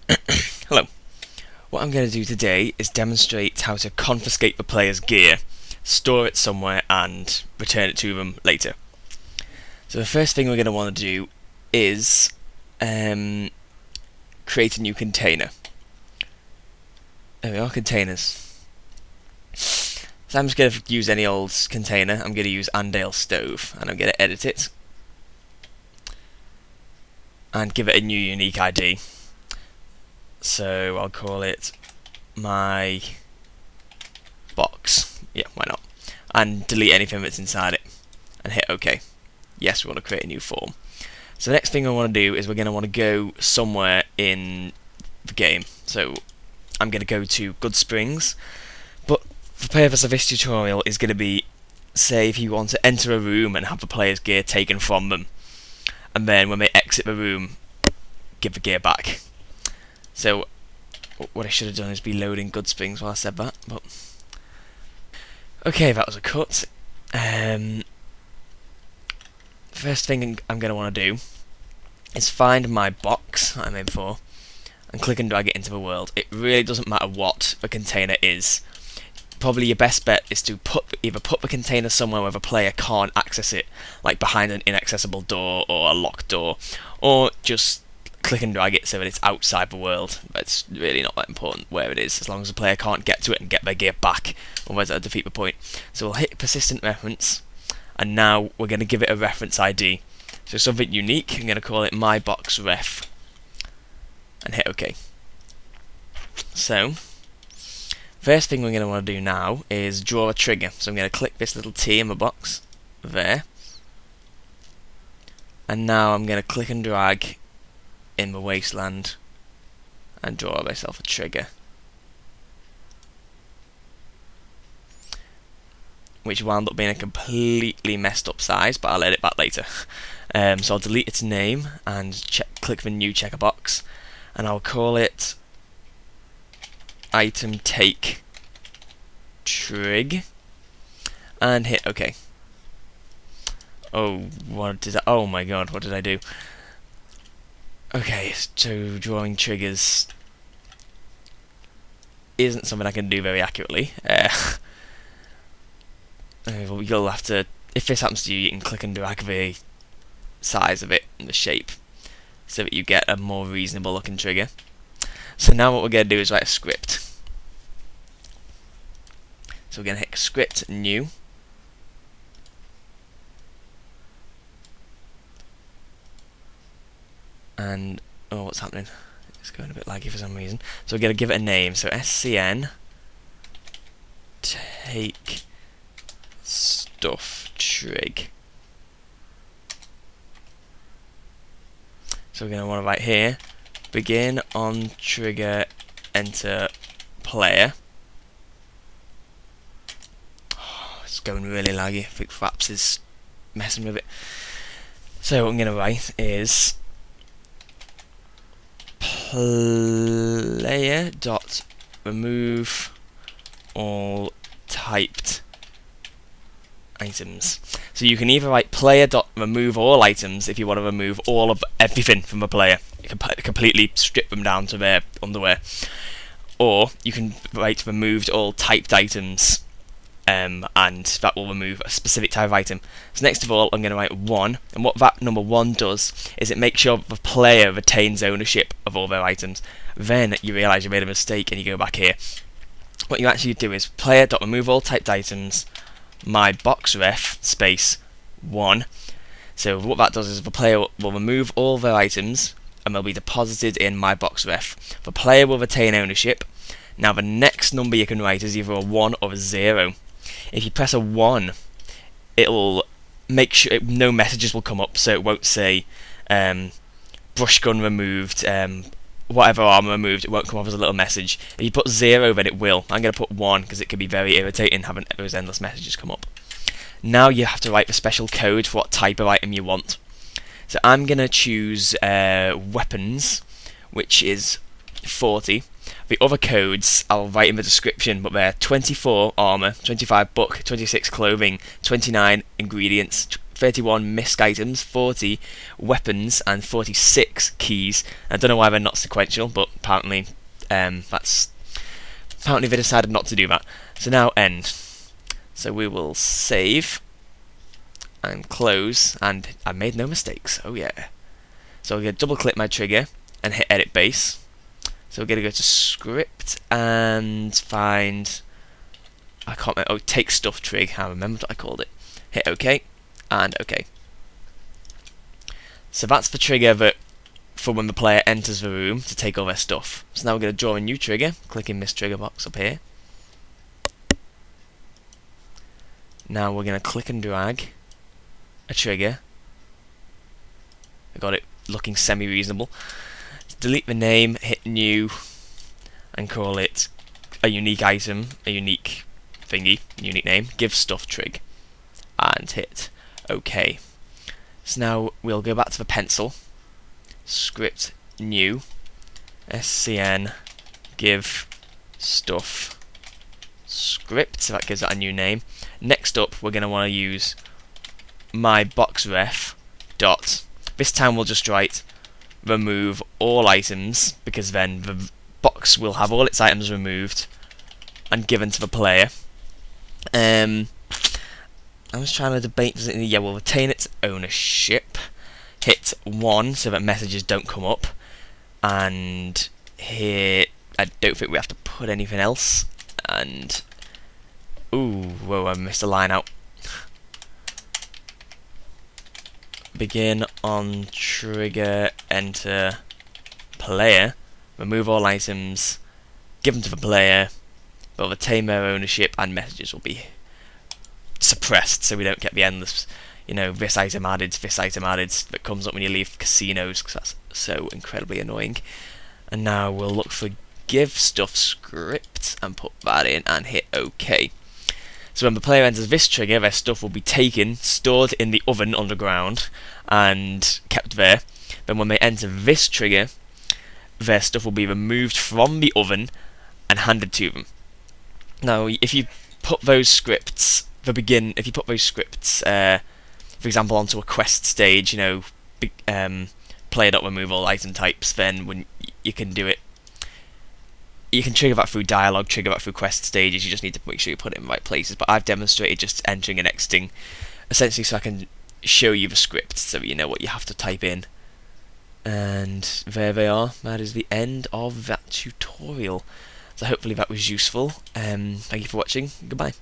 Hello. What I'm going to do today is demonstrate how to confiscate the player's gear, store it somewhere, and return it to them later. So the first thing we're going to want to do is create a new container. There we are, containers. So I'm just going to use any old container. I'm going to use Andale Stove, and I'm going to edit it and give it a new unique ID. So I'll call it my box. Yeah, why not? And delete anything that's inside it. And hit OK. Yes, we want to create a new form. So the next thing I want to do is we're going to want to go somewhere in the game. So I'm going to go to Goodsprings. But the purpose of this tutorial is going to be, say if you want to enter a room and have the player's gear taken from them. And then when they exit the room, give the gear back. So what I should have done is be loading Goodsprings while I said that, but okay, that was a cut. First thing I'm going to want to do is find my box that I made before and click and drag it into the world. It really doesn't matter what the container is. Probably your best bet is to either put the container somewhere where the player can't access it, like behind an inaccessible door or a locked door, or just click and drag it so that it's outside the world. But it's really not that important where it is, as long as the player can't get to it and get their gear back, otherwise that'll defeat the point. So we'll hit persistent reference, and now we're going to give it a reference ID. So something unique, I'm going to call it my box ref, and hit OK. So first thing we're going to want to do now is draw a trigger. So I'm going to click this little T in the box there, and now I'm going to click and drag in the wasteland and draw myself a trigger, which wound up being a completely messed up size, but I'll edit that later. So I'll delete its name and click the new checker box, and I'll call it item take trig and hit OK. Oh, what did oh my god, what did I do? Okay, so drawing triggers isn't something I can do very accurately. You'll have to, if this happens to you, you can click and drag the size of it and the shape so that you get a more reasonable looking trigger. So now what we're going to do is write a script. So we're going to hit script new, and oh, what's happening? It's going a bit laggy for some reason. So we're going to give it a name. So scn take stuff trig. So we're going to want to write here begin on trigger enter player. Oh, it's going really laggy. I think Fraps is messing with it. So what I'm going to write is player dot remove all typed items. So you can either write player dot remove all items if you want to remove all of everything from a player, completely strip them down to their underwear, or you can write removed all typed items, and that will remove a specific type of item. So next of all, I'm going to write 1, and what that number 1 does is it makes sure the player retains ownership of all their items. Then you realise you made a mistake and you go back here. What you actually do is player.remove all typed items, my box ref space 1. So what that does is the player will remove all their items and they'll be deposited in my box ref. The player will retain ownership. Now the next number you can write is either a 1 or a 0. If you press a 1, it'll make sure no messages will come up, so it won't say brush gun removed, whatever armor removed. It won't come up as a little message. If you put 0, then it will. I'm going to put 1 because it can be very irritating having those endless messages come up. Now you have to write the special code for what type of item you want. So I'm going to choose weapons, which is 40. The other codes I'll write in the description, but they're 24 armor, 25 book, 26 clothing, 29 ingredients, 31 Misc items, 40 weapons, and 46 keys. I don't know why they're not sequential, but apparently apparently they decided not to do that. So now end. So we will save and close, and I made no mistakes. Oh yeah. So I'm going to double click my trigger and hit edit base. So we're going to go to script and find, I can't remember, take stuff trig, I remember what I called it. Hit OK and OK. So that's the trigger that for when the player enters the room to take all their stuff. So now we're going to draw a new trigger, clicking this trigger box up here. Now we're going to click and drag a trigger. I got it looking semi-reasonable. Delete the name, hit new, and call it a unique item, a unique thingy, unique name, give stuff trig, and hit OK. So now we'll go back to the pencil, script new, scn, give stuff script, so that gives that a new name. Next up, we're going to want to use my box ref dot. This time we'll just write remove all items, because then the box will have all its items removed and given to the player. I was trying to debate, yeah, we'll retain its ownership. Hit 1 so that messages don't come up, and here I don't think we have to put anything else. And ooh, whoa, I missed a line out. Begin on trigger, enter player, remove all items, give them to the player, but retain their ownership, and messages will be suppressed, so we don't get the endless, this item added that comes up when you leave casinos, because that's so incredibly annoying. And now we'll look for give stuff script and put that in and hit OK. So when the player enters this trigger, their stuff will be taken, stored in the oven underground, and kept there. Then when they enter this trigger, their stuff will be removed from the oven and handed to them. Now, if you put those scripts, for example, onto a quest stage, player.remove all item types, then when you can do it, you can trigger that through dialogue, trigger that through quest stages. You just need to make sure you put it in the right places. But I've demonstrated just entering and exiting, essentially, so I can show you the script so that you know what you have to type in. And there they are. That is the end of that tutorial. So hopefully that was useful. Thank you for watching. Goodbye.